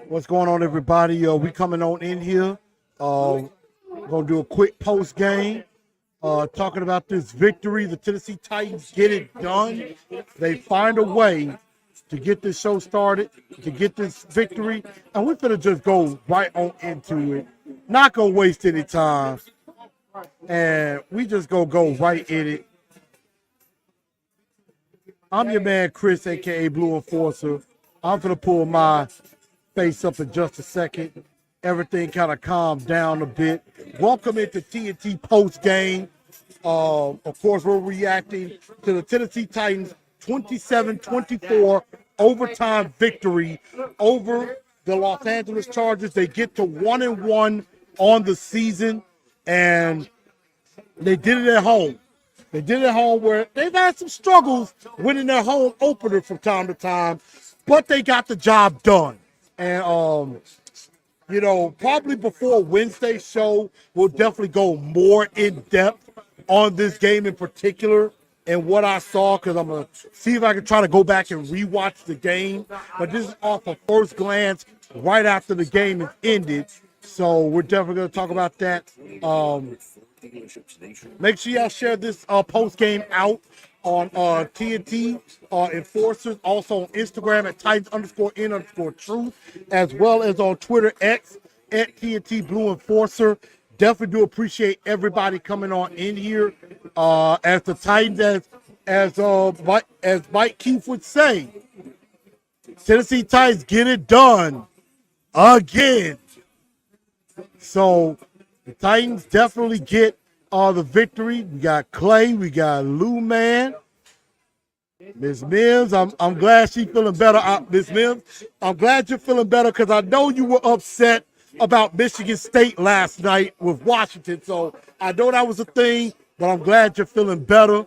What's going on, everybody? We coming on in here. Gonna do a quick post game. Talking about this victory. The Tennessee Titans get it done. They find a way to get this show started, to get this victory, and we're gonna just go right on into it. Not gonna waste any time, and we just gonna go right in it. I'm your man Chris, aka Blue Enforcer. I'm gonna pull my face up in just a second. Everything kind of calmed down a bit. Welcome into TNT post game. Of course, we're reacting to the Tennessee Titans 27-24 overtime victory over the Los Angeles Chargers. They get to 1-1 on the season, and they did it at home. They did it at home where they've had some struggles winning their home opener from time to time, but they got the job done. And, you know, probably before Wednesday's show, we'll definitely go more in depth on this game in particular and what I saw, because I'm going to see if I can try to go back and rewatch the game. But this is off of first glance right after the game has ended. So we're definitely going to talk about that. Make sure y'all share this post game out on TNT Enforcers, also on Instagram at Titans_N_truth, as well as on Twitter X at TNT Blue Enforcer. Definitely do appreciate everybody coming on in here. As the Titans, as Mike Keith would say, Tennessee Titans get it done again. So the Titans definitely get the victory. We got Clay, we got Lou Man, Miss Mims. I'm glad she's feeling better. Miss Mims, I'm glad you're feeling better, because I know you were upset about Michigan State last night with Washington. So I know that was a thing, but I'm glad you're feeling better.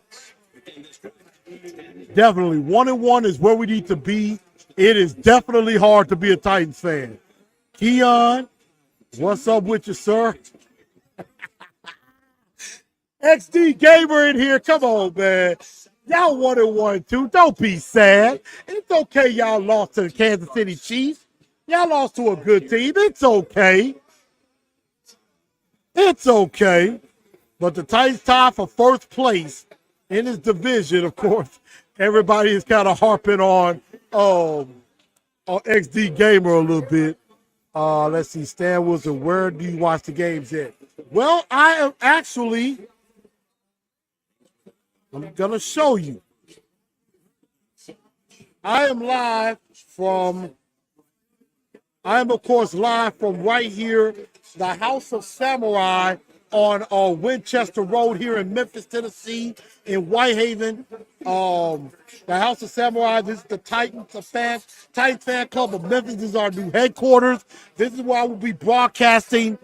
Definitely 1-1 is where we need to be. It is definitely hard to be a Titans fan. Keon, what's up with you, sir? XD Gamer in here. Come on, man. Y'all 1-1 too. Don't be sad. It's okay y'all lost to the Kansas City Chiefs. Y'all lost to a good team. It's okay. It's okay. But the Titans tie for first place in this division. Of course, everybody is kind of harping on XD Gamer a little bit. Let's see, Stan Wilson, where do you watch the games at? Well, I am actually, I'm going to show you. I am, of course, live from right here, the House of Samurai on Winchester Road here in Memphis, Tennessee, in Whitehaven. The House of Samurai, this is the Titans fan club of Memphis. This is our new headquarters. This is where I will be broadcasting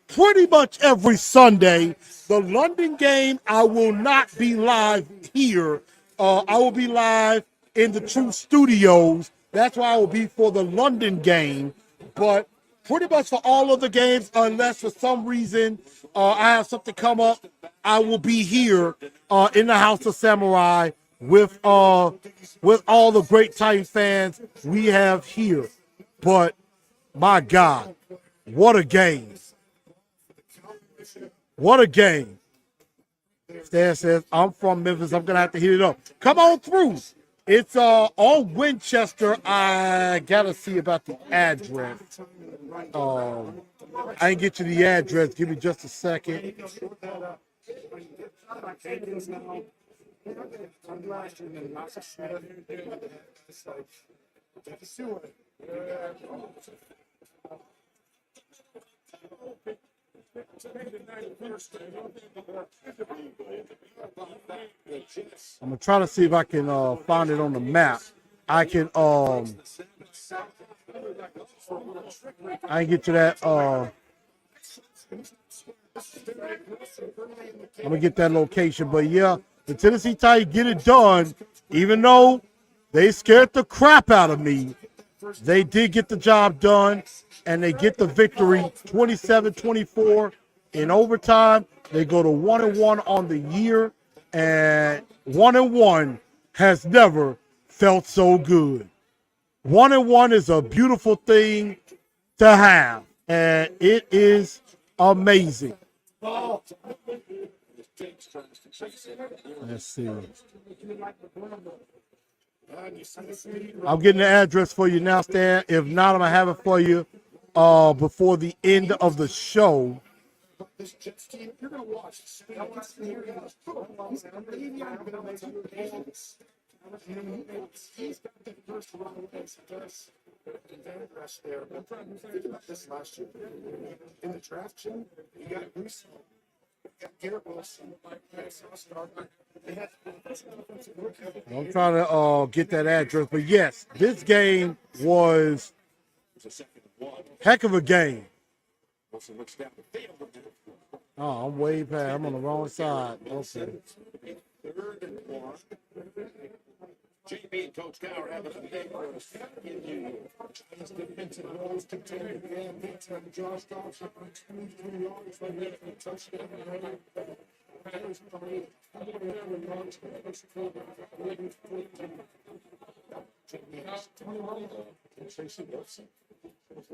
pretty much every Sunday. The London game, I will not be live here. I will be live in the True Studios. That's why I will be for the London game. But pretty much for all of the games, unless for some reason I have something come up, I will be here in the House of Samurai with all the great Titans fans we have here. But my God, what a game. What a game. Stan says, I'm from Memphis. I'm going to have to hit it up. Come on through. It's on Winchester. I got to see about the address. I didn't get you the address. Give me just a second. I'm gonna try to see if I can find it on the map. I can I can get to that. I'm gonna get that location, but yeah, the Tennessee Titans get it done. Even though they scared the crap out of me, they did get the job done, and they get the victory 27-24 in overtime. They go to 1-1 on the year, and 1-1 has never felt so good. 1-1 is a beautiful thing to have, and it is amazing. Let's see. I'm getting the address for you now, Stan. If not, I'm going to have it for you before the end of the show. This Jets team, you're going to watch. He's got the first round against us. And then rush there. But think about this last year. In the draft, Jim, you got Bruce, you got Garrett Wilson, I'm trying to get that address, but yes, this game was heck of a game. Oh, I'm way past. I'm on the wrong side. Okay. JB and Coach Gower having a big defensive roles continue. Josh Thompson for 23 yards for a touchdown.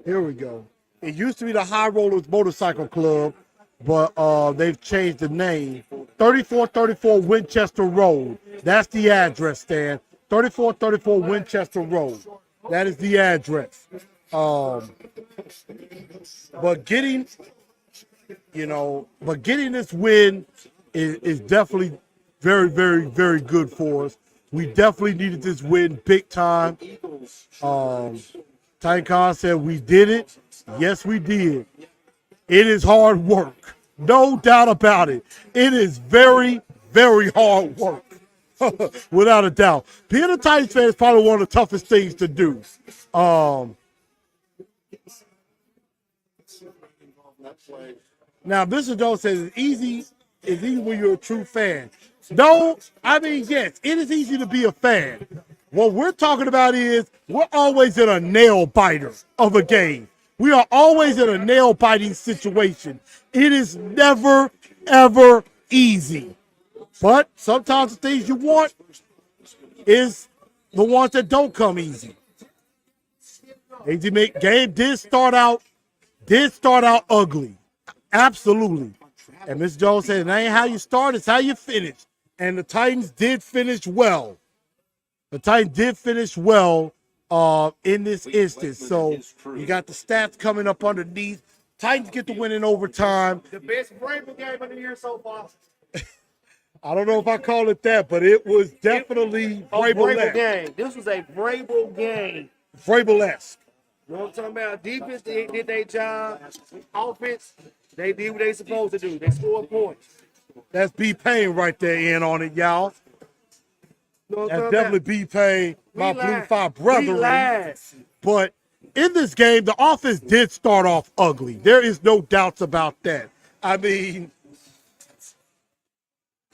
Here we go. It used to be the High Rollers Motorcycle Club, but they've changed the name. 3434 Winchester Road. That's the address, Stan. 3434 Winchester Road. That is the address. But getting this win is definitely very, very, very good for us. We definitely needed this win big time. Titan Khan said we did it. Yes, we did. It is hard work. No doubt about it. It is very, very hard work. Without a doubt. Being a Titans fan is probably one of the toughest things to do. Now, Mr. Jones says it's easy when you're a true fan. No, I mean, yes, it is easy to be a fan. What we're talking about is we're always in a nail biter of a game. We are always in a nail biting situation. It is never, ever easy. But sometimes the things you want is the ones that don't come easy. Game did start out ugly. Absolutely. And Ms. Jones said, it ain't how you start, it's how you finish. And the Titans did finish well. The Titans did finish well in this instance. So you got the stats coming up underneath. Titans get the win in overtime. The best Vrabel game of the year so far. I don't know if I call it that, but it was definitely Vrabel game. This was a Vrabel game. Vrabel-esque. You know what I'm talking about? Defense did their job. Offense, they did what they supposed to do. They scored points. That's B Payne right there in on it, y'all. You know That's definitely B Payne, my Blue Five brethren. But in this game, the offense did start off ugly. There is no doubts about that. I mean,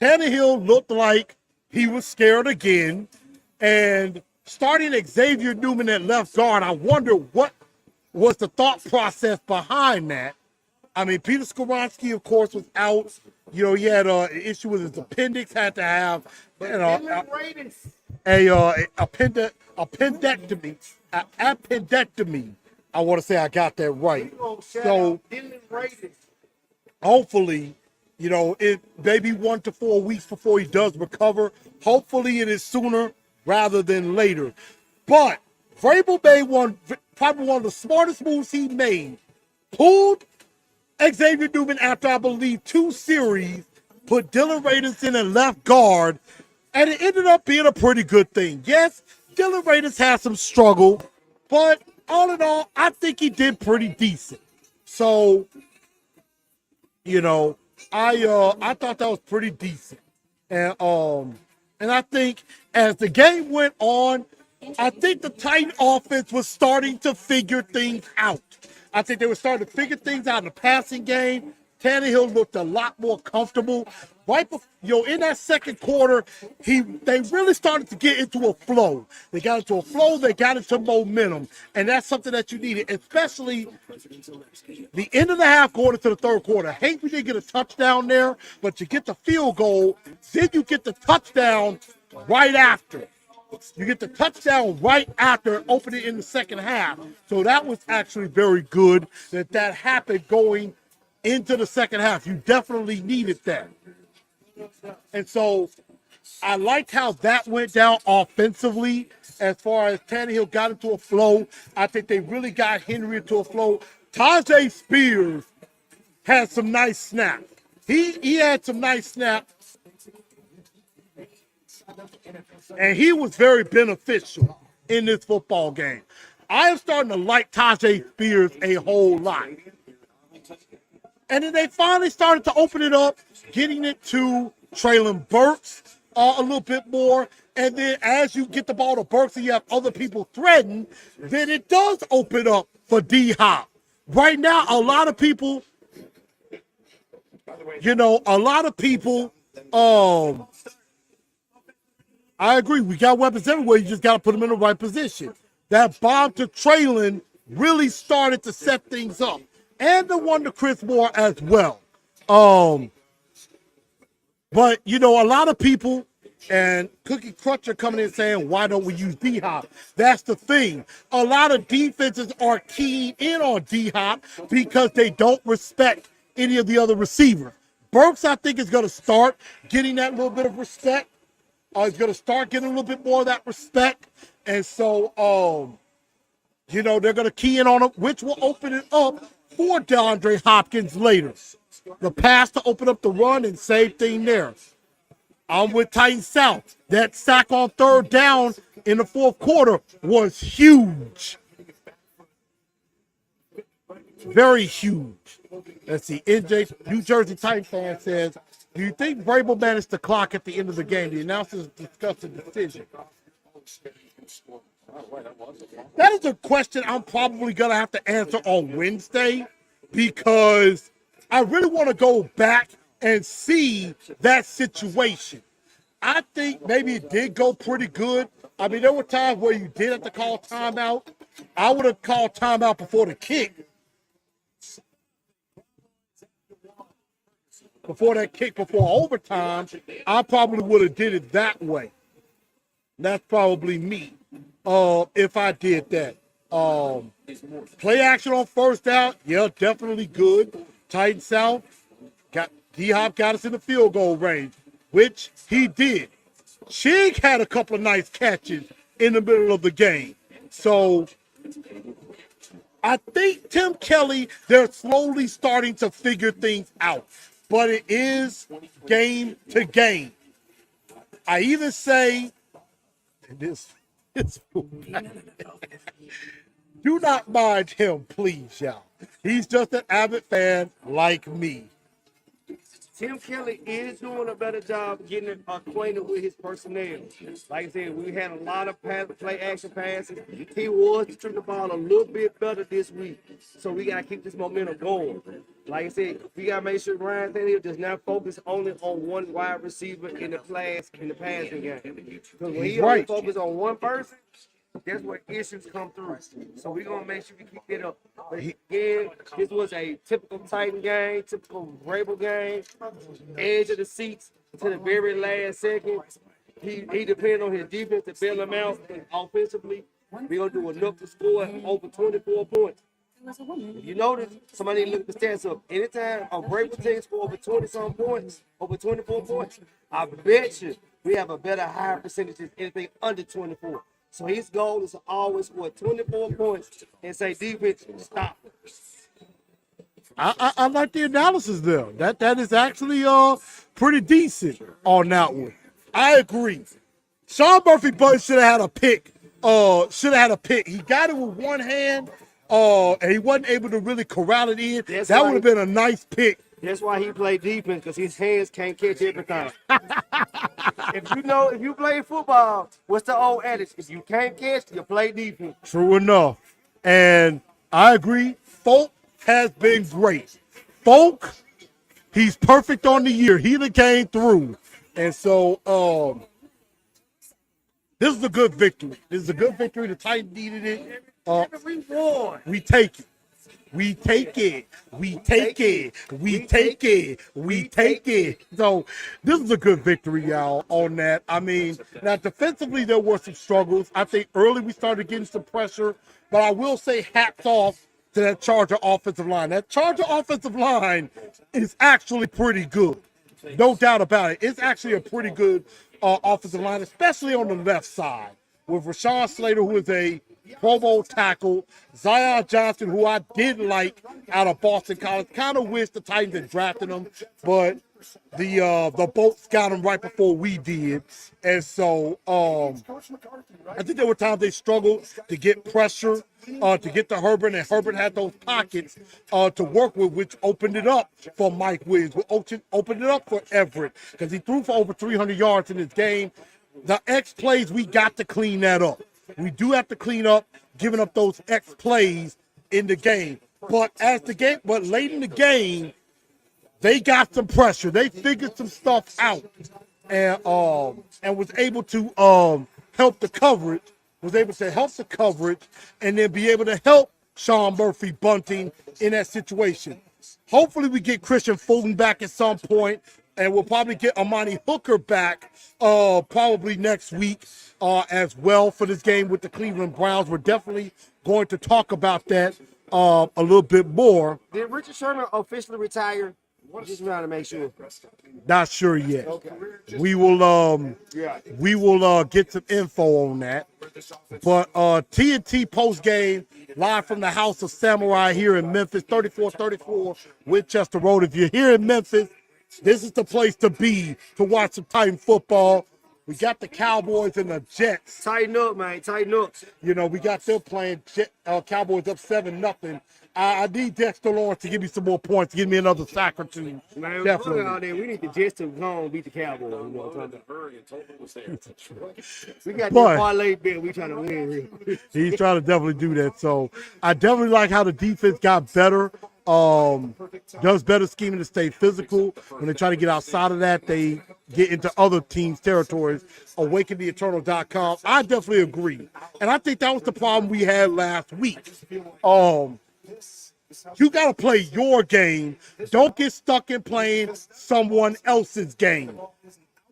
Tannehill looked like he was scared again. And starting Xavier Newman at left guard, I wonder what was the thought process behind that. I mean, Peter Skoronski, of course, was out. You know, he had an issue with his appendix, had to have appendectomy. I want to say I got that right. So hopefully, you know, it maybe 1 to 4 weeks before he does recover. Hopefully it is sooner rather than later. But Vrabel made probably one of the smartest moves he made. Pulled Xavier Newman after, I believe, 2 series, put Dylan Radins in at left guard, and it ended up being a pretty good thing. Yes, Dylan Radins had some struggle, but all in all, I think he did pretty decent. So, you know, I thought that was pretty decent. And I think as the game went on, I think the Titan offense was starting to figure things out. I think they were starting to figure things out in the passing game. Tannehill looked a lot more comfortable. Right before, in that second quarter, they really started to get into a flow. They got into a flow, they got into momentum. And that's something that you needed, especially the end of the half going into the third quarter. I hate we didn't get a touchdown there, but you get the field goal, then you get the touchdown right after. You get the touchdown right after opening in the second half. So that was actually very good that happened going into the second half. You definitely needed that. And so I liked how that went down offensively as far as Tannehill got into a flow. I think they really got Henry into a flow. Tajay Spears had some nice snaps. He had some nice snaps, and he was very beneficial in this football game. I am starting to like Tajay Spears a whole lot. And then they finally started to open it up, getting it to Traylon Burks a little bit more. And then as you get the ball to Burks and you have other people threatened, then it does open up for D-Hop. Right now, a lot of people, I agree. We got weapons everywhere. You just got to put them in the right position. That bomb to Traylon really started to set things up. And the one to Chris Moore as well. But, a lot of people, and Cookie Crutcher coming in saying, why don't we use D-Hop? That's the thing. A lot of defenses are keying in on D-Hop because they don't respect any of the other receivers. Burks, I think, is going to start getting that little bit of respect. He's going to start getting a little bit more of that respect. And so, they're going to key in on him, which will open it up for DeAndre Hopkins later. The pass to open up the run and same thing there. I'm with Titan South. That sack on third down in the fourth quarter was huge. Very huge. Let's see. New Jersey Titan fan says, do you think Vrabel managed the clock at the end of the game? The announcers discussed the decision. That is a question I'm probably going to have to answer on Wednesday because I really want to go back and see that situation. I think maybe it did go pretty good. I mean, there were times where you did have to call timeout. I would have called timeout before the kick. Before overtime, I probably would have did it that way. That's probably me. If I did that. Play action on first down, yeah, definitely good. Titan South, D-Hop got us in the field goal range, which he did. Chig had a couple of nice catches in the middle of the game. So I think Tim Kelly, they're slowly starting to figure things out. But it is game to game. I even say, this do not mind him, please, y'all. He's just an avid fan like me. Tim Kelly is doing a better job getting acquainted with his personnel. Like I said, we had a lot of play action passes. He was distributing the ball a little bit better this week. So we got to keep this momentum going. Like I said, we got to make sure Ryan Tannehill does not focus only on one wide receiver in the passing game. Because when he only focus on one person, that's where issues come through. So we're going to make sure we keep it up. But again, this was a typical Titan game, typical Vrabel game. Edge of the seats to the very last second. He depends on his defense to bail him out. And offensively, we're going to do enough to score over 24 points. If you notice, somebody look at the stats up. Anytime a Vrabel team score over 20-some points, over 24 points, I bet you we have a better higher percentage than anything under 24. So his goal is to always score 24 points and say, defense, stop. I like the analysis there. That is actually pretty decent on that one. I agree. Sean Murphy Bunch should have had a pick. He got it with one hand, and he wasn't able to really corral it in. That would have been a nice pick. That's why he played defense, because his hands can't catch everything. If you play football, what's the old adage? If you can't catch, you play defense. True enough. And I agree. Folk has been great. Folk, he's perfect on the year. He done came through. And so this is a good victory. This is a good victory. The Titans needed it. We take it. We take it. We take it. We take it. We take it. So this is a good victory, y'all, on that. I mean, now defensively there were some struggles. I think early we started getting some pressure, but I will say hats off to that Charger offensive line. That Charger offensive line is actually pretty good. No doubt about it. It's actually a pretty good offensive line, especially on the left side, with Rashawn Slater, who is a Pro Bowl tackle, Zion Johnson, who I did like out of Boston College. Kind of wish the Titans had drafted him, but the Bolts got him right before we did. And so I think there were times they struggled to get pressure, to get to Herbert, and Herbert had those pockets to work with, which opened it up for Mike Williams, opened it up for Everett, because he threw for over 300 yards in this game. The X plays, we got to clean that up. We do have to clean up giving up those X plays in the game. But late in the game, they got some pressure. They figured some stuff out and was able to help the coverage, and then be able to help Sean Murphy Bunting in that situation. Hopefully we get Christian Fulton back at some point, and we'll probably get Amani Hooker back probably next week as well for this game with the Cleveland Browns. We're definitely going to talk about that a little bit more. Did Richard Sherman officially retire? Just trying to make sure. Not sure yet. Okay. We will get some info on that. But TNT post game live from the House of Samurai here in Memphis, 3434 Winchester Road. If you're here in Memphis, this is the place to be to watch some Titan football. We got the Cowboys and the Jets. Tighten up, man. Tighten up. You know, we got them playing Cowboys up 7-0. I need Dexter Lawrence to give me some more points, give me another sack or two. Man, definitely. Out there. We need the Jets to go and beat the Cowboys. You know what I'm talking about? We got that parlay bet. We trying to win here. He's trying to definitely do that. So I definitely like how the defense got better. Does better scheming to stay physical. When they try to get outside of that, they get into other teams' territories. AwakenTheEternal.com. I definitely agree. And I think that was the problem we had last week. You got to play your game. Don't get stuck in playing someone else's game.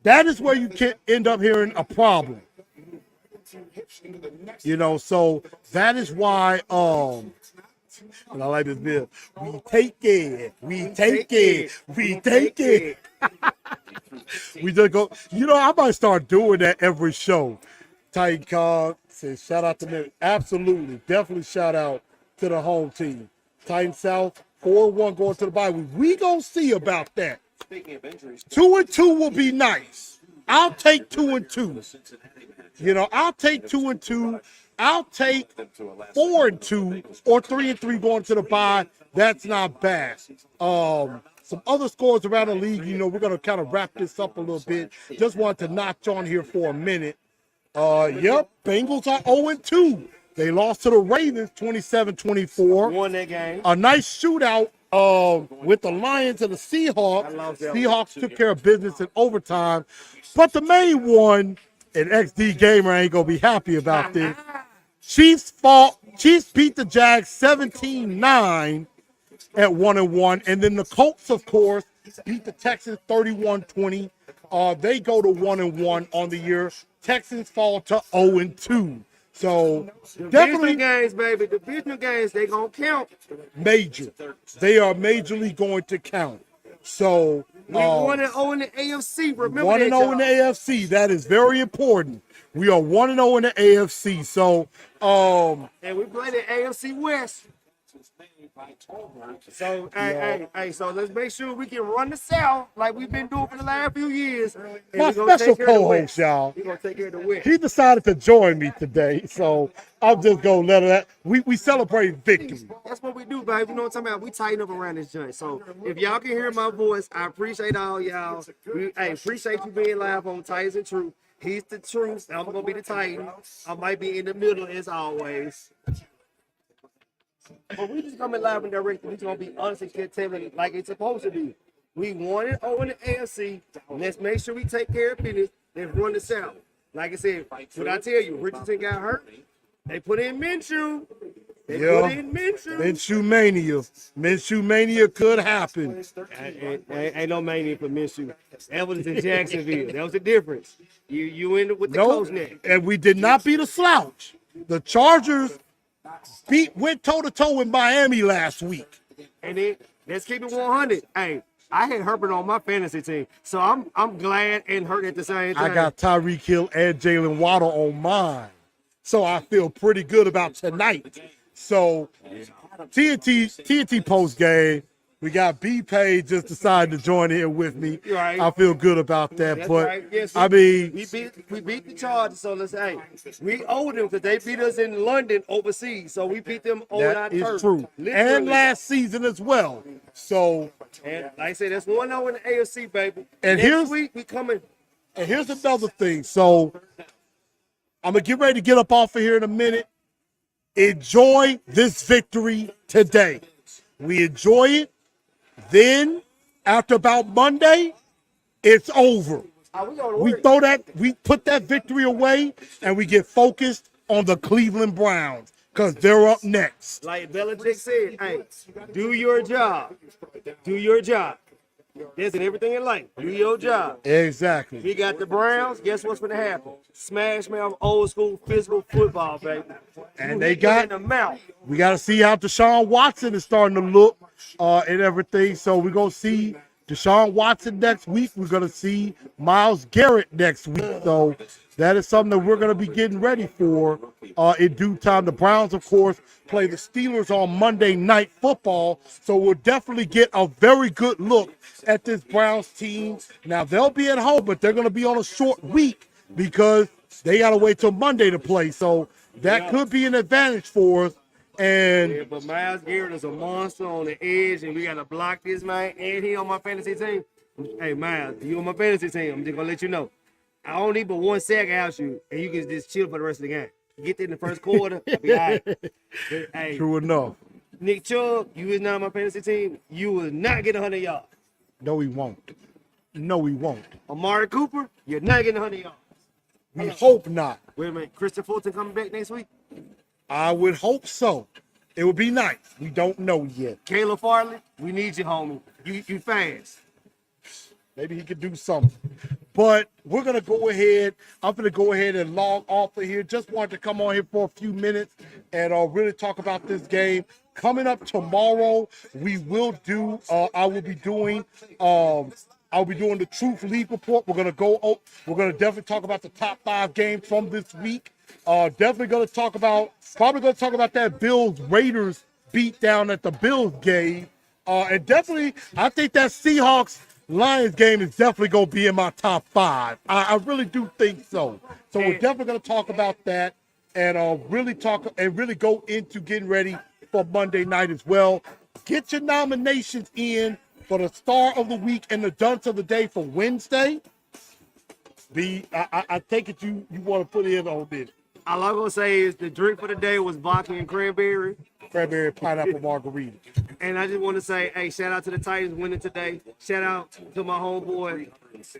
That is where you can end up hearing a problem. You know, so that is why and I like this bit. We take it. We take it. We take it. We just go. You know, I might start doing that every show. Titan Cog says, shout out to me. Absolutely. Definitely shout out to the home team. Titan South, 4-1 going to the bye week. We gonna see about that. 2-2 will be nice. I'll take 2-2. You know, I'll take 2-2. I'll take 4-2 or 3-3 going to the bye. That's not bad. Some other scores around the league, you know, we're going to kind of wrap this up a little bit. Just wanted to notch on here for a minute. Yep, Bengals are 0-2. They lost to the Ravens 27-24. Won that game. A nice shootout with the Lions and the Seahawks. Seahawks took care of business in overtime. But the main one, and XD Gamer ain't going to be happy about this. Chiefs beat the Jags 17-9 at 1-1. And then the Colts, of course, beat the Texans 31-20. They go to 1-1 on the year. Texans fall to 0-2. So definitely games, baby. Divisional games, they gonna count. Major. They are majorly going to count. So we 1-0 in the AFC. Remember 1-0 in the AFC. That is very important. We are 1-0 in the AFC. So and we play the AFC West. So so let's make sure we can run the South like we've been doing for the last few years. And my special co-host, y'all. We're gonna take care of the West. He decided to join me today, so I'm just gonna let him. We celebrate victory. That's what we do, baby. You know what I'm talking about? We tighten up around this joint. So if y'all can hear my voice, I appreciate all y'all. Appreciate you being live on Titans and Truth. He's the truth. I'm gonna be the Titan. I might be in the middle as always. But we just coming live and direct. We just gonna be honest and tell it like it's supposed to be. We 1-0 in the AFC. Let's make sure we take care of business. Let's run the South. Like I said, what I tell you, Richardson got hurt. They put in Minshew. They Yeah. put in Minshew. Minshew mania could happen. Ain't no mania for Minshew. That was in Jacksonville. That was the difference. You ended with the No, coach neck. and we did not beat a slouch. The Chargers went toe-to-toe with Miami last week. And then let's keep it 100. Hey, I had Herbert on my fantasy team, so I'm glad and hurt at the same time. I got Tyreek Hill and Jalen Waddle on mine. So I feel pretty good about tonight. So TNT post game. We got B-Pay just decided to join in with me. Right. I feel good about that. That's but right. Yes, I mean, we beat the Chargers, so let's say we owe them because they beat us in London overseas. So we beat them on our that is turf. true. Literally. And last season as well. So And like I said, that's 1-0 in the AFC, baby. And Next week we coming. and here's another thing. So I'm gonna get ready to get up off of here in a minute. Enjoy this victory today. We enjoy it. Then, after about Monday, it's over. We put that victory away, and we get focused on the Cleveland Browns because they're up next. Like Belichick said, hey, do your job. Do your job. That's in everything in life. Do your job. Exactly. We got the Browns. Guess what's going to happen? Smash mouth, old school physical football, baby. And they got in the mouth. We got to see how Deshaun Watson is starting to look and everything. So we're going to see Deshaun Watson next week. We're going to see Myles Garrett next week. So that is something that we're going to be getting ready for in due time. The Browns, of course, play the Steelers on Monday Night Football. So we'll definitely get a very good look at this Browns team. Now, they'll be at home, but they're going to be on a short week because they got to wait till Monday to play. So that could be an advantage for us. And But Myles Garrett is a monster on the edge, and we got to block this man. And he on my fantasy team. Hey, Myles, you on my fantasy team. I'm just going to let you know. I don't need but one sack out you, and you can just chill for the rest of the game. Get there in the first quarter, I'll be all right. But, hey, true enough. Nick Chubb, you is not on my fantasy team. You will not get 100 yards. No, he won't. No, he won't. Amari Cooper, you're not getting 100 yards. We hope not. Wait a minute, Christian Fulton coming back next week? I would hope so. It would be nice. We don't know yet. Caleb Farley, we need you, homie. You fast. Maybe he could do something. But we're going to go ahead. I'm going to go ahead and log off of here. Just wanted to come on here for a few minutes and really talk about this game. Coming up tomorrow, we will do, I will be doing the Truth League report. We're going to definitely talk about the top 5 games from this week. Probably going to talk about that Bills-Raiders beatdown that the Bills gave. And definitely, I think that Seahawks-Lions game is definitely going to be in my top 5. I really do think so. So we're definitely going to talk about that and really go into getting ready for Monday night as well. Get your nominations in for the Star of the Week and the Dunce of the Day for Wednesday. I take it you want to put in on this. All I'm going to say is the drink for the day was vodka and cranberry. Cranberry pineapple margarita. And I just want to say, hey, shout out to the Titans winning today. Shout out to my homeboy,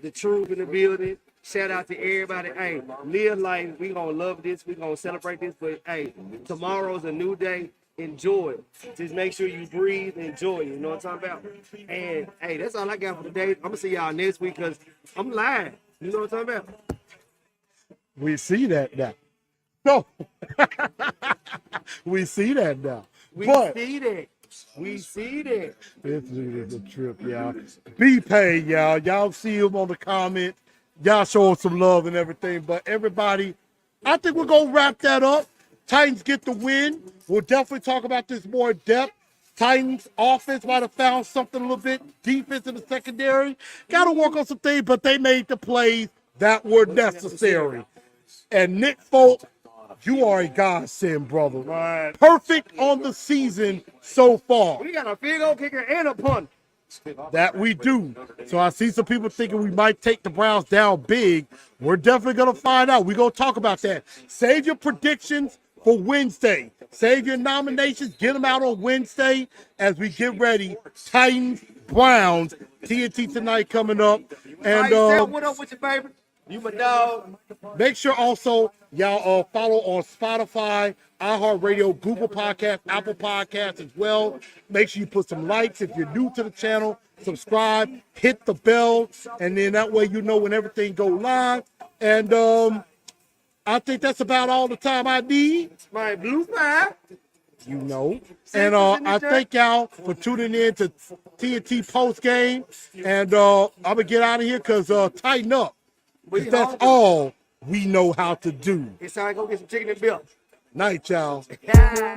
the Truth in the building. Shout out to everybody. Hey, live life. We going to love this. We going to celebrate this. But, hey, tomorrow's a new day. Enjoy it. Just make sure you breathe and enjoy it. You know what I'm talking about? And, hey, that's all I got for today. I'm going to see y'all next week because I'm live. You know what I'm talking about? We see that now. No. We see that now. We see that. This is a trip, y'all. B-Pay, y'all. Y'all see him on the comment. Y'all show him some love and everything. But everybody, I think we're going to wrap that up. Titans get the win. We'll definitely talk about this more in depth. Titans offense might have found something a little bit. Defense in the secondary. Got to work on some things, but they made the plays that were necessary. And Nick Folk, you are a godsend, brother. Right. Perfect on the season so far. We got a field goal kicker and a punt. That we do. So I see some people thinking we might take the Browns down big. We're definitely going to find out. We're going to talk about that. Save your predictions for Wednesday. Save your nominations. Get them out on Wednesday as we get ready. Titans, Browns, TNT tonight coming up. And what up with you, baby? You my dog. Make sure also y'all follow on Spotify, iHeartRadio, Google Podcasts, Apple Podcasts as well. Make sure you put some likes if you're new to the channel. Subscribe, hit the bell, and then that way you know when everything go live. And I think that's about all the time I need. My blue fire. You know. And I thank y'all for tuning in to TNT Post Game. And I'm going to get out of here because tighten up. 'Cause that's all we know how to do. It's time to go get some chicken and beer. Night, y'all. Yeah.